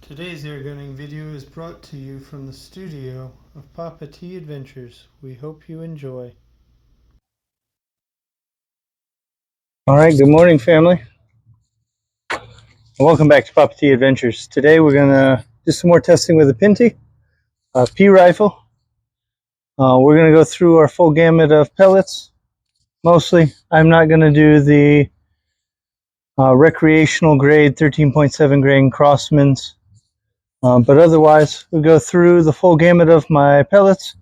Today's air gunning video is brought to you from the studio of Papa T Adventures. We hope you enjoy. Alright, good morning family. Welcome back to Papa T Adventures. Today we're going to do some more testing with the Pinty P rifle. We're going to go through our full gamut of pellets. Mostly, I'm not going to do the recreational grade 13.7 grain Crossmans. But otherwise, we'll go through the full gamut of my pellets.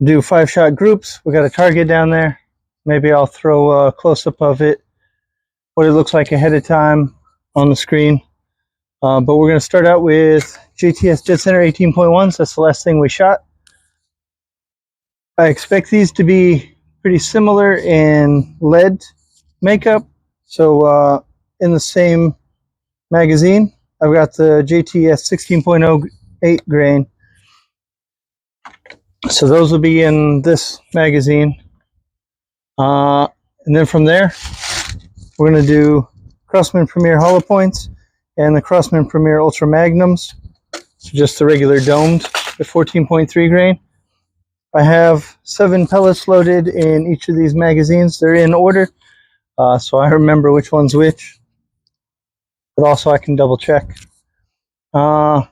Do 5-shot groups. We got a target down there. Maybe I'll throw a close-up of it, what it looks like ahead of time on the screen. But we're going to start out with JTS Dead Center 18.1s. That's the last thing we shot. I expect these to be pretty similar in lead makeup. So in the same magazine, I've got the JTS 16.08 grain. So those will be in this magazine. And then from there, we're going to do Crossman Premier Hollow Points and the Crossman Premier Ultra Magnums. So just the regular domed at 14.3 grain. I have 7 pellets loaded in each of these magazines. They're in order, so I remember which one's which. But also I can double check. So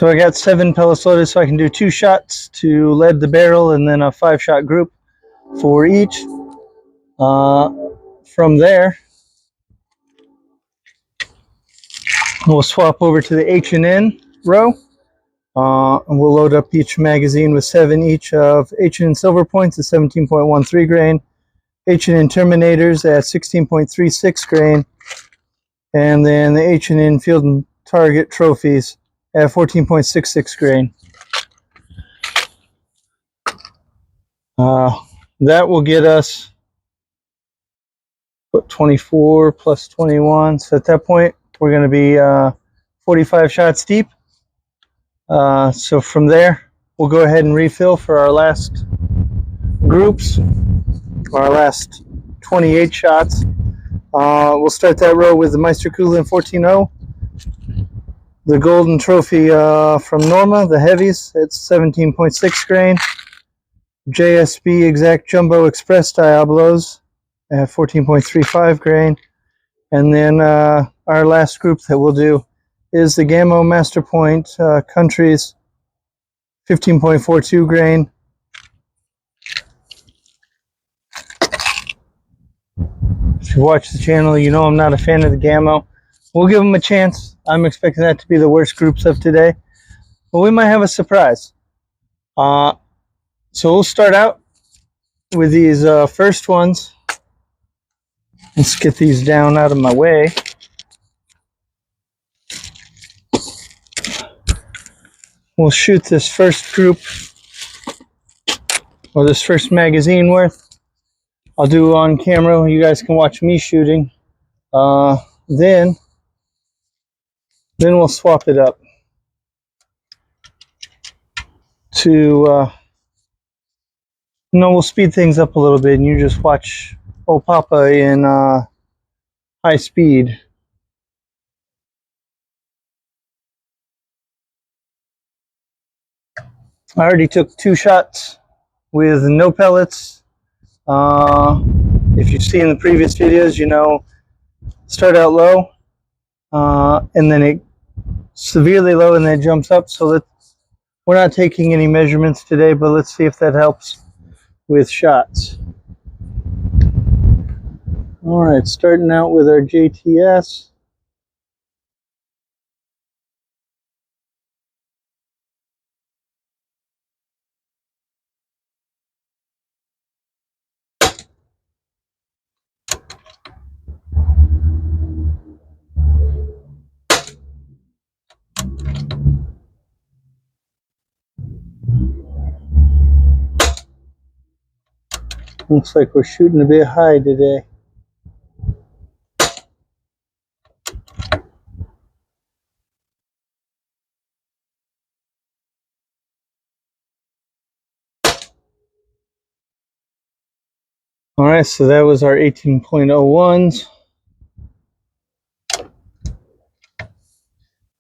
I got 7 pellets loaded, so I can do 2 shots to lead the barrel and then a 5-shot group for each. From there, we'll swap over to the H&N row. And we'll load up each magazine with 7 each of H&N Silver Points at 17.13 grain, H&N Terminators at 16.36 grain, and then the H&N Field and Target Trophies at 14.66 grain. That will get us 24 plus 21. So at that point, we're going to be 45 shots deep. So from there, we'll go ahead and refill for our last groups, our last 28 shots. We'll start that row with the Meisterkugeln 14.0, the Golden Trophy from Norma, the heavies, it's 17.6 grain, JSB Exact Jumbo Express Diablos at 14.35 grain, and then our last group that we'll do is the Gammo Master Point Countries 15.42 grain. If you watch the channel, you know I'm not a fan of the Gammo. We'll give them a chance. I'm expecting that to be the worst groups of today, but we might have a surprise. So we'll start out with these first ones. Let's get these down out of my way. We'll shoot this first group, or this first magazine worth. I'll do on camera. You guys can watch me shooting. Then we'll swap it up to, we'll speed things up a little bit, and you just watch old Papa in high speed. I already took 2 shots with no pellets. If you've seen the previous videos, you know, start out low, and then it severely low, and then it jumps up. So that we're not taking any measurements today, but let's see if that helps with shots. All right, starting out with our JTS. Looks like we're shooting a bit high today. All right, so that was our 18.01s.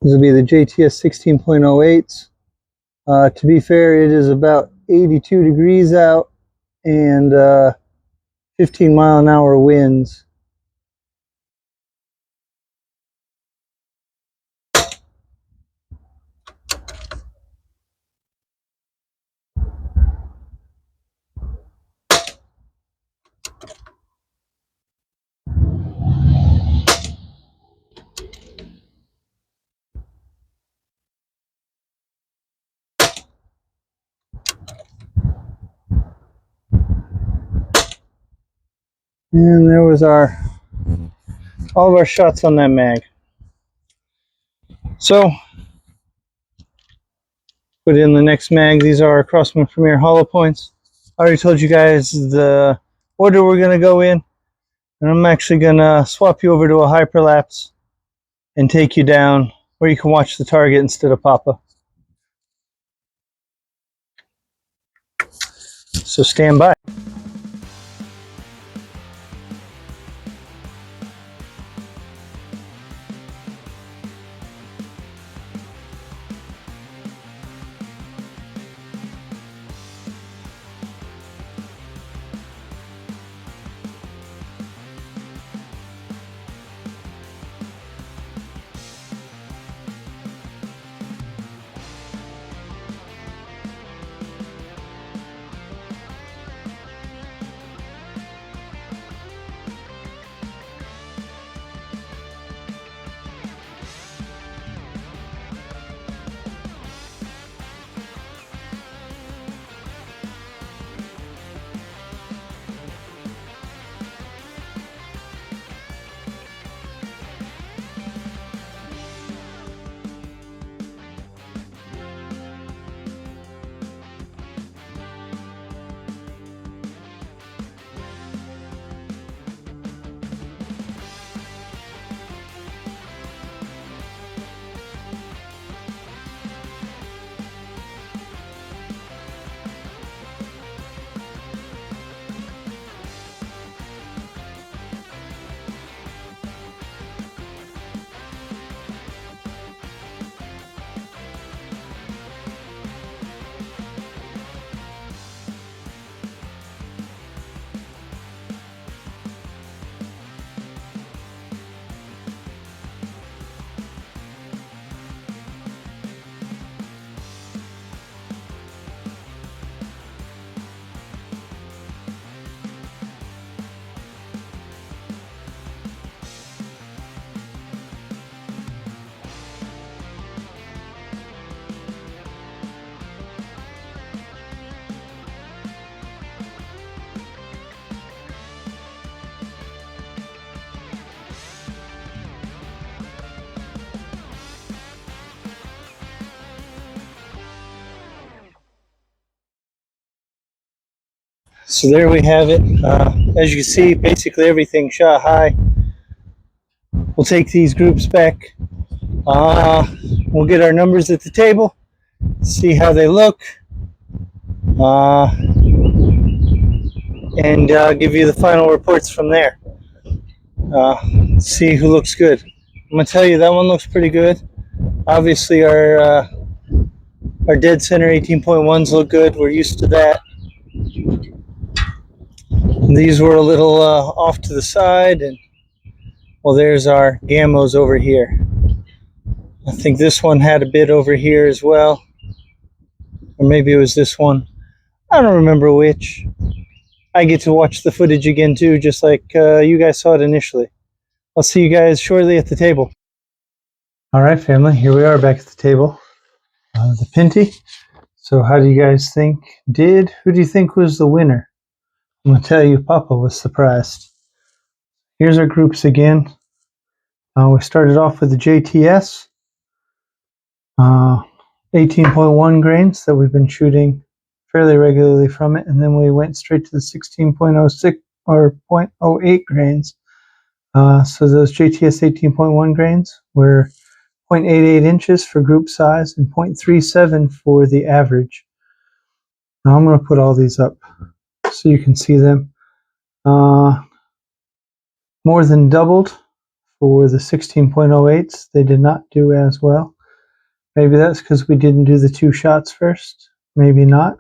These will be the JTS 16.08s. To be fair, it is about 82 degrees out and 15-mile-an-hour winds. And there was all of our shots on that mag. So, put in the next mag. These are our Crossman Premier hollow points. I already told you guys the order we're going to go in. And I'm actually going to swap you over to a Hyperlapse and take you down where you can watch the target instead of Papa. So stand by. So there we have it. As you can see, basically everything shot high. We'll take these groups back. We'll get our numbers at the table, see how they look, and give you the final reports from there. See who looks good. I'm gonna tell you that one looks pretty good. Obviously our dead center 18.1s look good. We're used to that. These were a little off to the side, and well, there's our gammos over here. I think this one had a bit over here as well, or maybe it was this one. I don't remember which. I get to watch the footage again too, just like you guys saw it initially. I'll see you guys shortly at the table. All right, family, here we are back at the table. The Pinty. So how do you guys think did? Who do you think was the winner? I'm going to tell you, Papa was surprised. Here's our groups again. We started off with the JTS. 18.1 grains that we've been shooting fairly regularly from it, and then we went straight to the 16.06 or 0.08 grains. So those JTS 18.1 grains were 0.88 inches for group size and 0.37 for the average. Now I'm going to put all these up so you can see them. More than doubled for the 16.08s. They did not do as well. Maybe that's because we didn't do the 2 shots first. Maybe not.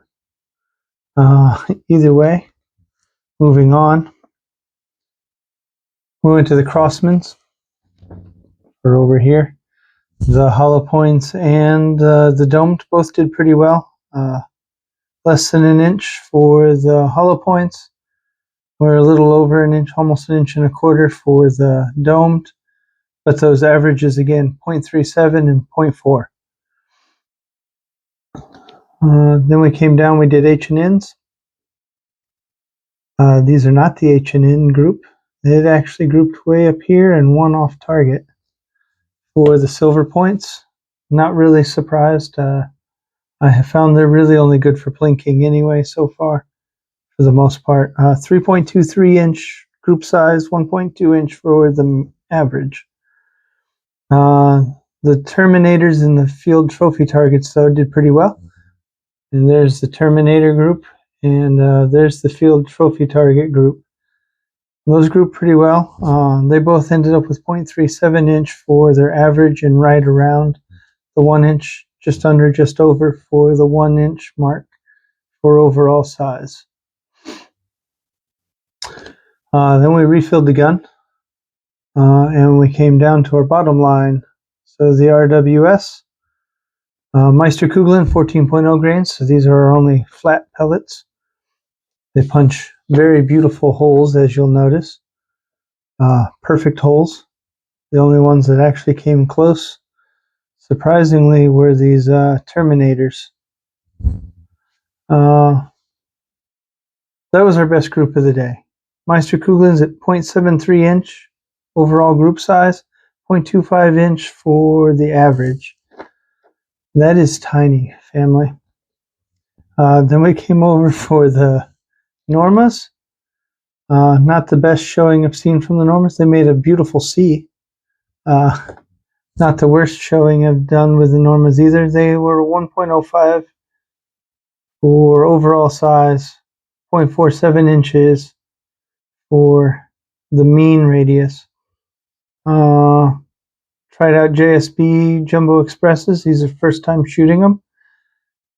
Either way, moving on. We went to the Crossmans. We're over here. The hollow points and the domed both did pretty well. Less than an inch for the hollow points. We're a little over an inch, almost an inch and a quarter for the domed. But those averages again, 0.37 and 0.4. Then we came down, we did H&Ns. These are not the H&N group. It actually grouped way up here and one off target. For the silver points, not really surprised. I have found they're really only good for plinking anyway so far, for the most part. 3.23 inch group size, 1.2 inch for the average. The Terminators and the field trophy targets, though, did pretty well. And there's the Terminator group, and there's the field trophy target group. Those grouped pretty well. They both ended up with 0.37 inch for their average and right around the 1 inch, just under, just over for the 1 inch mark for overall size. Then we refilled the gun, and we came down to our bottom line. So the RWS, Meisterkugeln 14.0 grains. So these are our only flat pellets. They punch very beautiful holes, as you'll notice. Perfect holes. The only ones that actually came close, surprisingly, were these Terminators. That was our best group of the day. Meisterkugelns at 0.73 inch overall group size, 0.25 inch for the average. That is tiny, family. Then we came over for the Normas. Not the best showing I've seen from the Normas. They made a beautiful C. Not the worst showing I've done with the Normas either. They were 1.05 for overall size, 0.47 inches for the mean radius. Tried out JSB Jumbo Expresses. These are first time shooting them.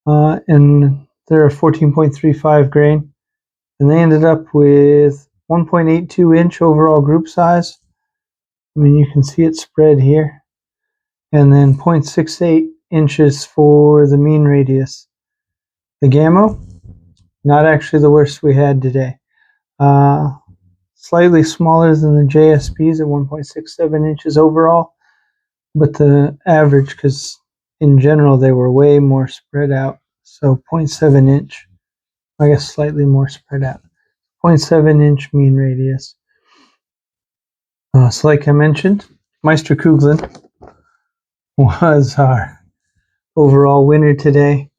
And they're a 14.35 grain. And they ended up with 1.82 inch overall group size. I mean, you can see it spread here. And then 0.68 inches for the mean radius. The Gamma, not actually the worst we had today. Slightly smaller than the JSBs at 1.67 inches overall, but the average, because in general they were way more spread out, so 0.7 inch, I guess slightly more spread out, 0.7 inch mean radius. So like I mentioned, Meisterkugeln was our overall winner today,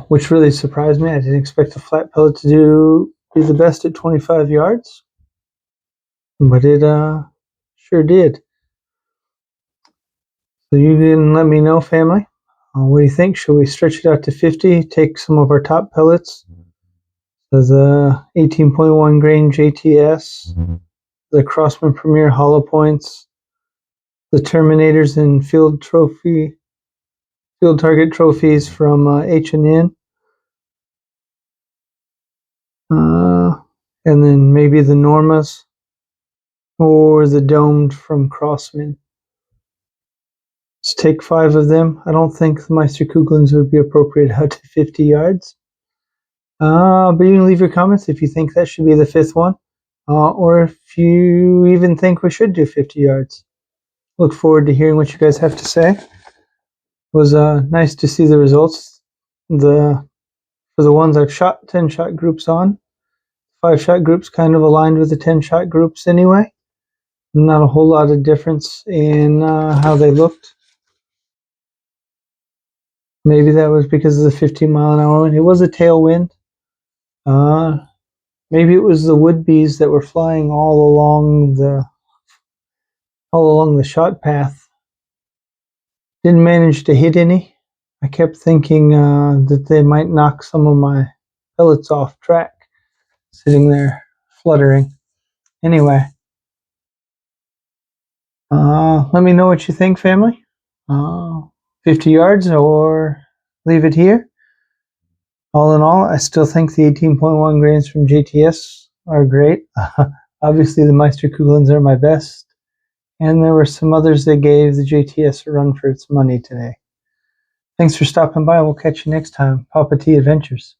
which really surprised me. I didn't expect a flat pellet to be the best at 25 yards, but it sure did. So you can let me know, family. What do you think? Should we stretch it out to 50? Take some of our top pellets. So the 18.1 grain JTS, the Crossman Premier hollow points, the Terminators and field target trophies from H&N, and then maybe the Normas or the domed from Crossman. Let's take 5 of them. I don't think the Meisterkugelns would be appropriate out to 50 yards. But you can leave your comments if you think that should be the 5th one, or if you even think we should do 50 yards. Look forward to hearing what you guys have to say. It was nice to see the results. For the ones I've shot 10-shot groups on, 5-shot groups kind of aligned with the 10-shot groups anyway. Not a whole lot of difference in how they looked. Maybe that was because of the 15-mile-an-hour wind. It was a tailwind. Maybe it was the wood bees that were flying all along the shot path. Didn't manage to hit any. I kept thinking that they might knock some of my pellets off track, sitting there fluttering. Anyway, let me know what you think, family. 50 yards or leave it here. All in all, I still think the 18.1 grains from JTS are great. Obviously, the Meisterkugelens are my best. And there were some others that gave the JTS a run for its money today. Thanks for stopping by. We'll catch you next time. Papa T Adventures.